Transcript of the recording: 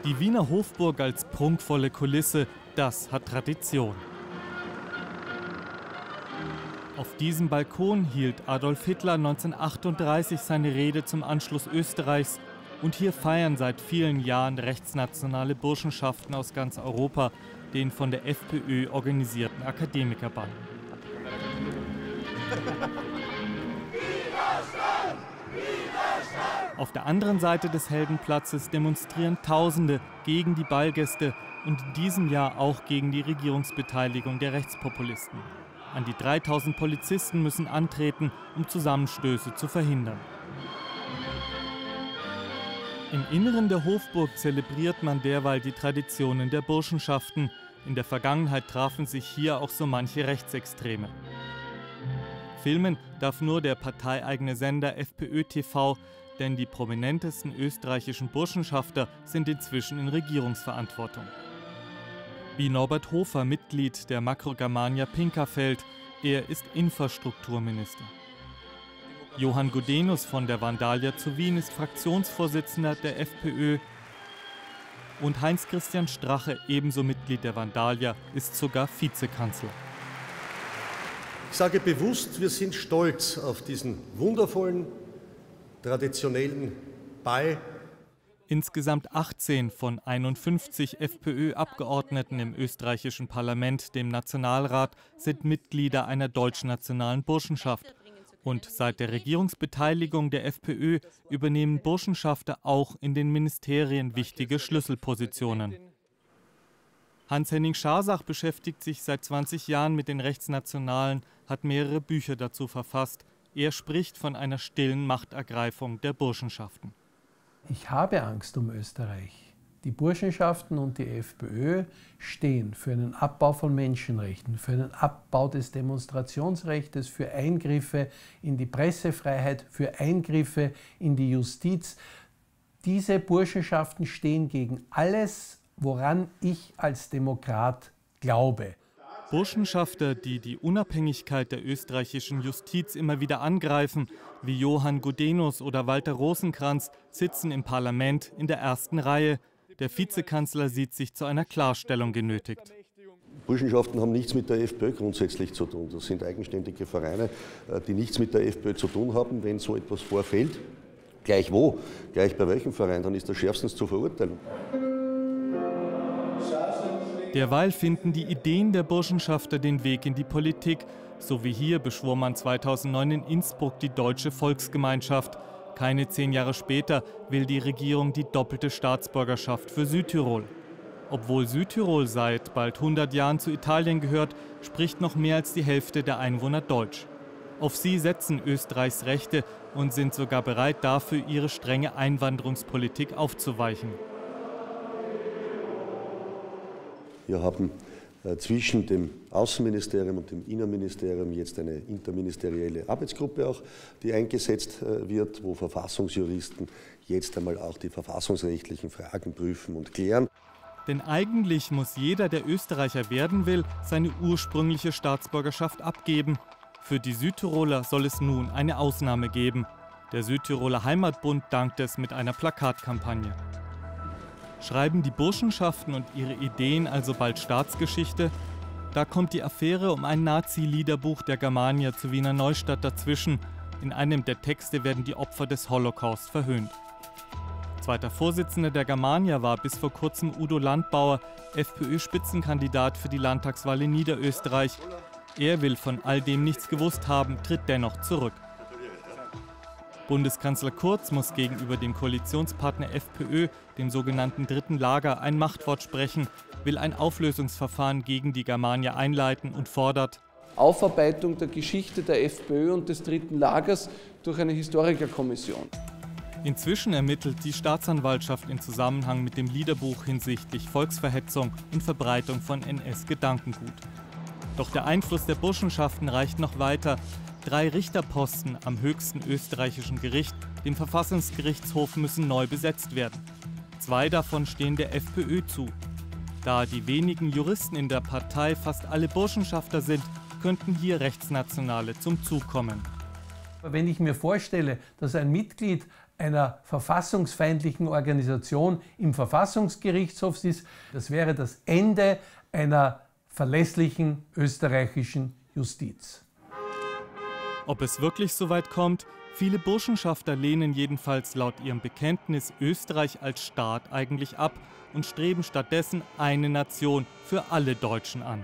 Die Wiener Hofburg als prunkvolle Kulisse, das hat Tradition. Auf diesem Balkon hielt Adolf Hitler 1938 seine Rede zum Anschluss Österreichs. Und hier feiern seit vielen Jahren rechtsnationale Burschenschaften aus ganz Europa den von der FPÖ organisierten Akademikerball. Auf der anderen Seite des Heldenplatzes demonstrieren Tausende gegen die Ballgäste und in diesem Jahr auch gegen die Regierungsbeteiligung der Rechtspopulisten. An die 3000 Polizisten müssen antreten, um Zusammenstöße zu verhindern. Im Inneren der Hofburg zelebriert man derweil die Traditionen der Burschenschaften. In der Vergangenheit trafen sich hier auch so manche Rechtsextreme. Filmen darf nur der parteieigene Sender FPÖ TV, denn die prominentesten österreichischen Burschenschafter sind inzwischen in Regierungsverantwortung. Wie Norbert Hofer, Mitglied der Makrogermania Pinkerfeld, er ist Infrastrukturminister. Johann Gudenus von der Vandalia zu Wien ist Fraktionsvorsitzender der FPÖ und Heinz-Christian Strache, ebenso Mitglied der Vandalia, ist sogar Vizekanzler. Ich sage bewusst, wir sind stolz auf diesen wundervollen, traditionellen Ball. Insgesamt 18 von 51 FPÖ-Abgeordneten im österreichischen Parlament, dem Nationalrat, sind Mitglieder einer deutschnationalen Burschenschaft. Und seit der Regierungsbeteiligung der FPÖ übernehmen Burschenschafter auch in den Ministerien wichtige Schlüsselpositionen. Hans-Henning Scharsak beschäftigt sich seit 20 Jahren mit den Rechtsnationalen, hat mehrere Bücher dazu verfasst. Er spricht von einer stillen Machtergreifung der Burschenschaften. Ich habe Angst um Österreich. Die Burschenschaften und die FPÖ stehen für einen Abbau von Menschenrechten, für einen Abbau des Demonstrationsrechts, für Eingriffe in die Pressefreiheit, für Eingriffe in die Justiz. Diese Burschenschaften stehen gegen alles, woran ich als Demokrat glaube. Burschenschafter, die die Unabhängigkeit der österreichischen Justiz immer wieder angreifen, wie Johann Gudenus oder Walter Rosenkranz, sitzen im Parlament in der ersten Reihe. Der Vizekanzler sieht sich zu einer Klarstellung genötigt. Burschenschaften haben nichts mit der FPÖ grundsätzlich zu tun. Das sind eigenständige Vereine, die nichts mit der FPÖ zu tun haben. Wenn so etwas vorfällt, gleich wo, gleich bei welchem Verein, dann ist das schärfstens zu verurteilen. Derweil finden die Ideen der Burschenschafter den Weg in die Politik. So wie hier beschwor man 2009 in Innsbruck die Deutsche Volksgemeinschaft. Keine 10 Jahre später will die Regierung die doppelte Staatsbürgerschaft für Südtirol. Obwohl Südtirol seit bald 100 Jahren zu Italien gehört, spricht noch mehr als die Hälfte der Einwohner Deutsch. Auf sie setzen Österreichs Rechte und sind sogar bereit dafür, ihre strenge Einwanderungspolitik aufzuweichen. Wir haben zwischen dem Außenministerium und dem Innenministerium jetzt eine interministerielle Arbeitsgruppe auch, die eingesetzt wird, wo Verfassungsjuristen jetzt einmal auch die verfassungsrechtlichen Fragen prüfen und klären. Denn eigentlich muss jeder, der Österreicher werden will, seine ursprüngliche Staatsbürgerschaft abgeben. Für die Südtiroler soll es nun eine Ausnahme geben. Der Südtiroler Heimatbund dankt es mit einer Plakatkampagne. Schreiben die Burschenschaften und ihre Ideen also bald Staatsgeschichte? Da kommt die Affäre um ein Nazi-Liederbuch der Germania zu Wiener Neustadt dazwischen. In einem der Texte werden die Opfer des Holocaust verhöhnt. Zweiter Vorsitzender der Germania war bis vor kurzem Udo Landbauer, FPÖ-Spitzenkandidat für die Landtagswahl in Niederösterreich. Er will von all dem nichts gewusst haben, tritt dennoch zurück. Bundeskanzler Kurz muss gegenüber dem Koalitionspartner FPÖ, dem sogenannten dritten Lager, ein Machtwort sprechen, will ein Auflösungsverfahren gegen die Germania einleiten und fordert Aufarbeitung der Geschichte der FPÖ und des dritten Lagers durch eine Historikerkommission. Inzwischen ermittelt die Staatsanwaltschaft in Zusammenhang mit dem Liederbuch hinsichtlich Volksverhetzung und Verbreitung von NS-Gedankengut. Doch der Einfluss der Burschenschaften reicht noch weiter. 3 Richterposten am höchsten österreichischen Gericht, dem Verfassungsgerichtshof, müssen neu besetzt werden. 2 davon stehen der FPÖ zu. Da die wenigen Juristen in der Partei fast alle Burschenschafter sind, könnten hier Rechtsnationale zum Zug kommen. Wenn ich mir vorstelle, dass ein Mitglied einer verfassungsfeindlichen Organisation im Verfassungsgerichtshof ist. Das wäre das Ende einer verlässlichen österreichischen Justiz. Ob es wirklich so weit kommt? Viele Burschenschafter lehnen jedenfalls laut ihrem Bekenntnis Österreich als Staat eigentlich ab und streben stattdessen eine Nation für alle Deutschen an.